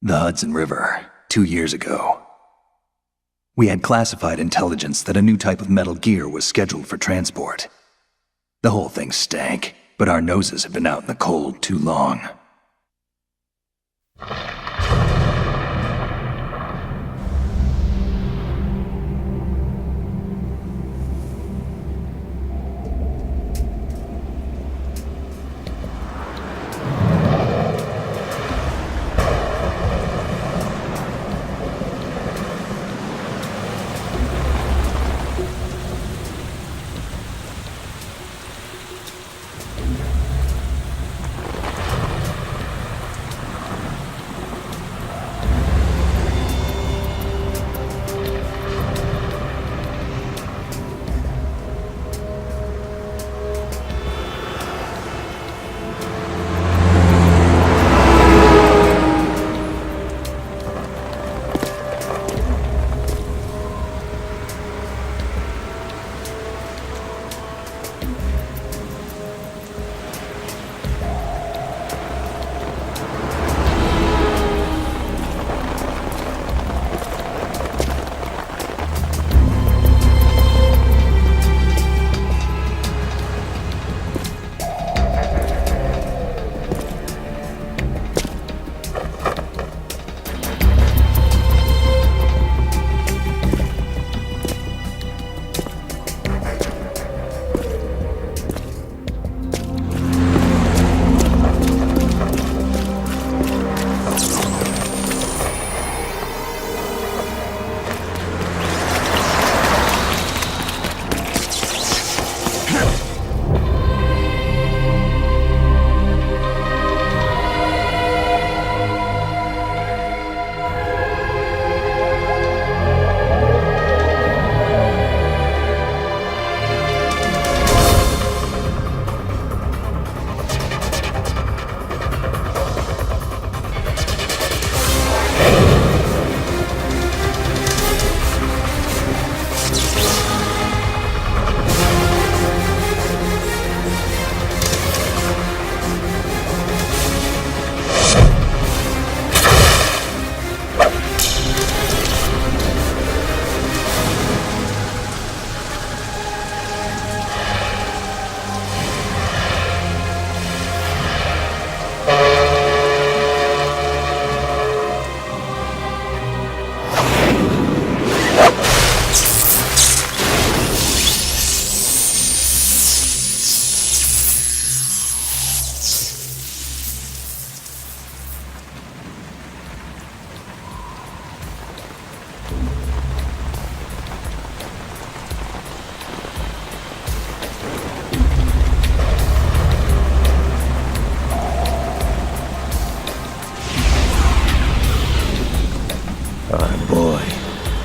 The Hudson River, 2 years ago. We had classified intelligence that a new type of metal gear was scheduled for transport. The whole thing stank, but our noses had been out in the cold too long.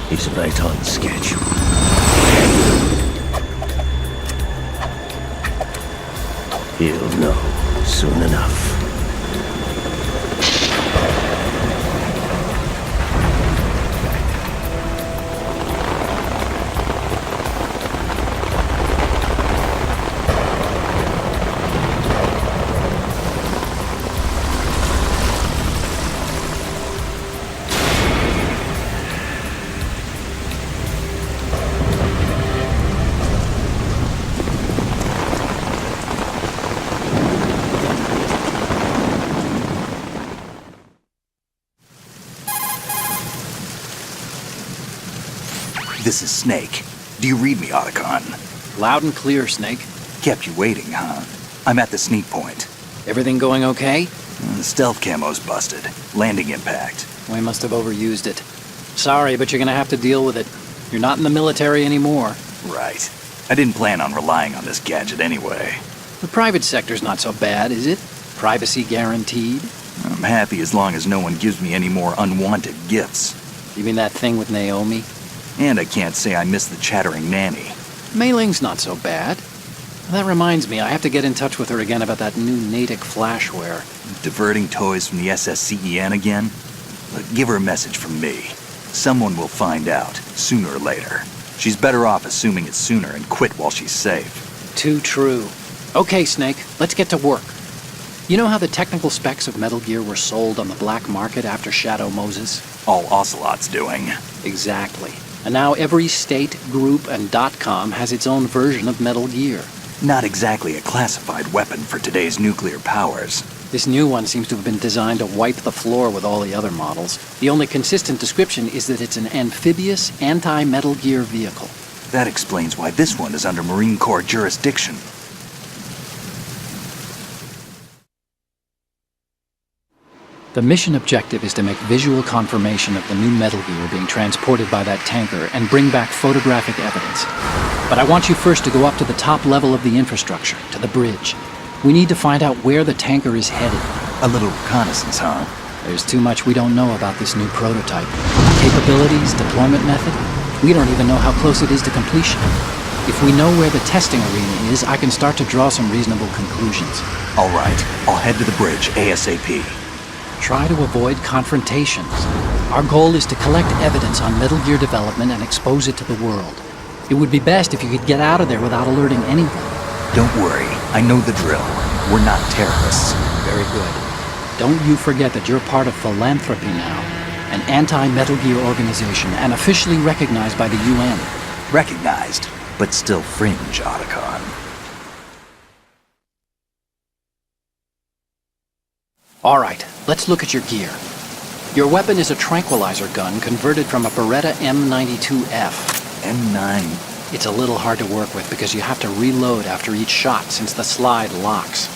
He's right on schedule. He'll know soon enough. This is Snake. Do you read me, Otacon? Loud and clear, Snake. Kept you waiting, huh? I'm at the sneak point. Everything going okay? The stealth camo's busted. Landing impact. We must have overused it. Sorry, but you're gonna have to deal with it. You're not in the military anymore. Right. I didn't plan on relying on this gadget anyway. The private sector's not so bad, is it? Privacy guaranteed? I'm happy as long as no one gives me any more unwanted gifts. You mean that thing with Naomi? And I can't say I miss the chattering nanny. Mei Ling's not so bad. That reminds me, I have to get in touch with her again about that new Natick flashware. Diverting toys from the SSCEN again? Look, give her a message from me. Someone will find out, sooner or later. She's better off assuming it's sooner and quit while she's safe. Too true. Okay, Snake, let's get to work. You know how the technical specs of Metal Gear were sold on the black market after Shadow Moses? All Ocelot's doing. Exactly. And now every state, group, and .com has its own version of Metal Gear. Not exactly a classified weapon for today's nuclear powers. This new one seems to have been designed to wipe the floor with all the other models. The only consistent description is that it's an amphibious, anti-Metal Gear vehicle. That explains why this one is under Marine Corps jurisdiction. The mission objective is to make visual confirmation of the new Metal Gear being transported by that tanker and bring back photographic evidence. But I want you first to go up to the top level of the infrastructure, to the bridge. We need to find out where the tanker is headed. A little reconnaissance, huh? There's too much we don't know about this new prototype. Capabilities, deployment method. We don't even know how close it is to completion. If we know where the testing arena is, I can start to draw some reasonable conclusions. All right, I'll head to the bridge ASAP. Try to avoid confrontations. Our goal is to collect evidence on Metal Gear development and expose it to the world. It would be best if you could get out of there without alerting anyone. Don't worry, I know the drill. We're not terrorists. Very good. Don't you forget that you're part of Philanthropy now, an anti-Metal Gear organization and officially recognized by the UN. Recognized, but still fringe, Otacon. All right, let's look at your gear. Your weapon is a tranquilizer gun converted from a Beretta M92F. M9. It's a little hard to work with because you have to reload after each shot since the slide locks.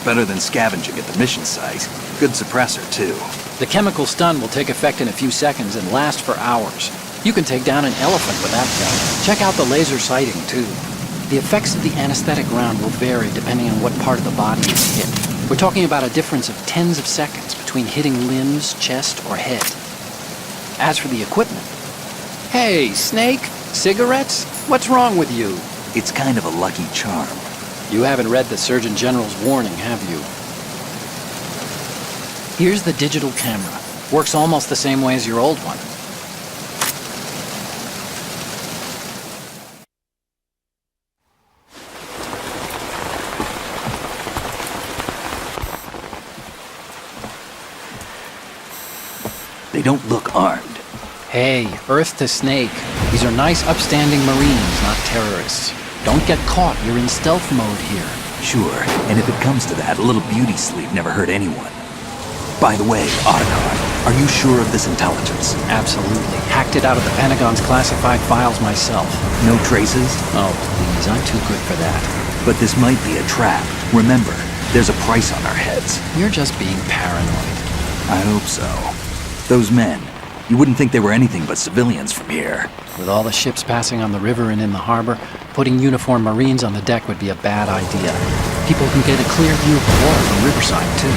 Better than scavenging at the mission site. Good suppressor, too. The chemical stun will take effect in a few seconds and last for hours. You can take down an elephant with that gun. Check out the laser sighting, too. The effects of the anesthetic round will vary depending on what part of the body is hit. We're talking about a difference of tens of seconds between hitting limbs, chest, or head. As for the equipment... Hey, Snake? Cigarettes? What's wrong with you? It's kind of a lucky charm. You haven't read the Surgeon General's warning, have you? Here's the digital camera. Works almost the same way as your old one. They don't look armed. Hey, Earth to Snake. These are nice, upstanding Marines, not terrorists. Don't get caught. You're in stealth mode here. Sure, and if it comes to that, a little beauty sleep never hurt anyone. By the way, Otacon, are you sure of this intelligence? Absolutely. Hacked it out of the Pentagon's classified files myself. No traces? Oh, please. I'm too good for that. But this might be a trap. Remember, there's a price on our heads. You're just being paranoid. I hope so. Those men, you wouldn't think they were anything but civilians from here. With all the ships passing on the river and in the harbor, putting uniformed Marines on the deck would be a bad idea. People can get a clear view of the water from Riverside, too.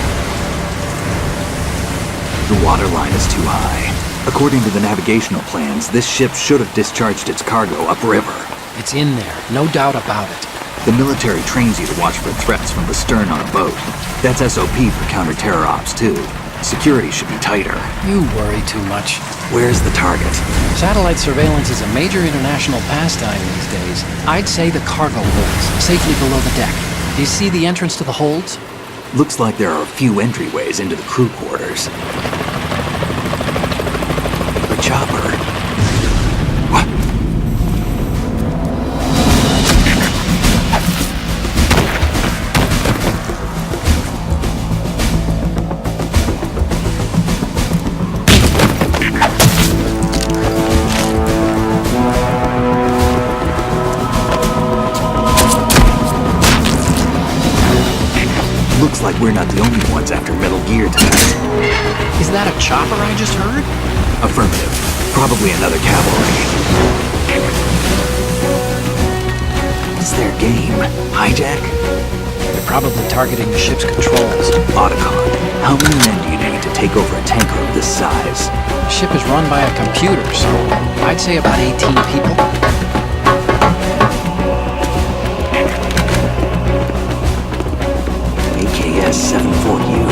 The water line is too high. According to the navigational plans, this ship should have discharged its cargo upriver. It's in there, no doubt about it. The military trains you to watch for threats from the stern on a boat. That's SOP for counter-terror ops, too. Security should be tighter. You worry too much. Where's the target? Satellite surveillance is a major international pastime these days. I'd say the cargo holds, safely below the deck. Do you see the entrance to the holds? Looks like there are a few entryways into the crew quarters. The chopper. What? Looks like we're not the only ones after Metal Gear tonight. Is that a chopper I just heard? Affirmative. Probably another cavalry. What's their game? Hijack? They're probably targeting the ship's controls. Otacon, how many men do you need to take over a tanker of this size? The ship is run by a computer, so I'd say about 18 people. AKS 74U.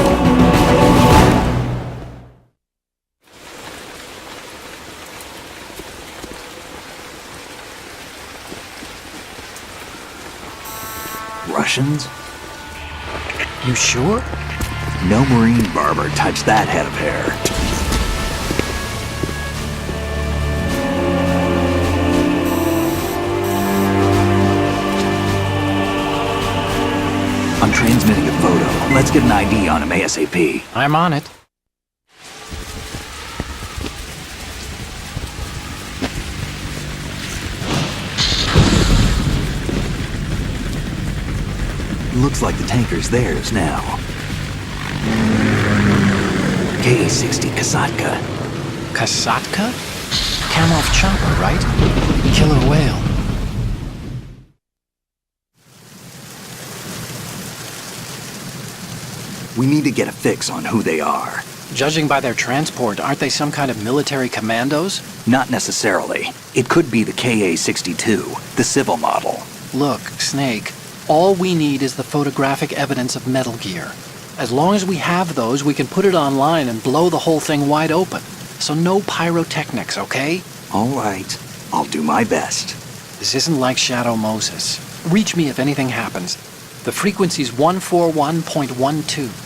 Russians? You sure? No marine barber touched that head of hair. I'm transmitting a photo. Let's get an ID on him ASAP. I'm on it. Looks like the tanker's theirs now. KA-60 Kasatka. Kasatka? Kamov chopper, right? Killer whale. We need to get a fix on who they are. Judging by their transport, aren't they some kind of military commandos? Not necessarily. It could be the KA-62, the civil model. Look, Snake, all we need is the photographic evidence of Metal Gear. As long as we have those, we can put it online and blow the whole thing wide open. So no pyrotechnics, okay? All right. I'll do my best. This isn't like Shadow Moses. Reach me if anything happens. The frequency's 141.12.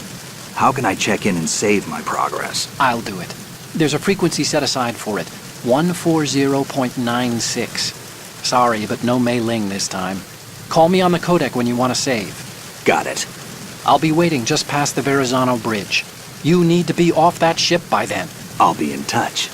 How can I check in and save my progress? I'll do it. There's a frequency set aside for it. 140.96. Sorry, but no Mei Ling this time. Call me on the codec when you want to save. Got it. I'll be waiting just past the Verrazano Bridge. You need to be off that ship by then. I'll be in touch.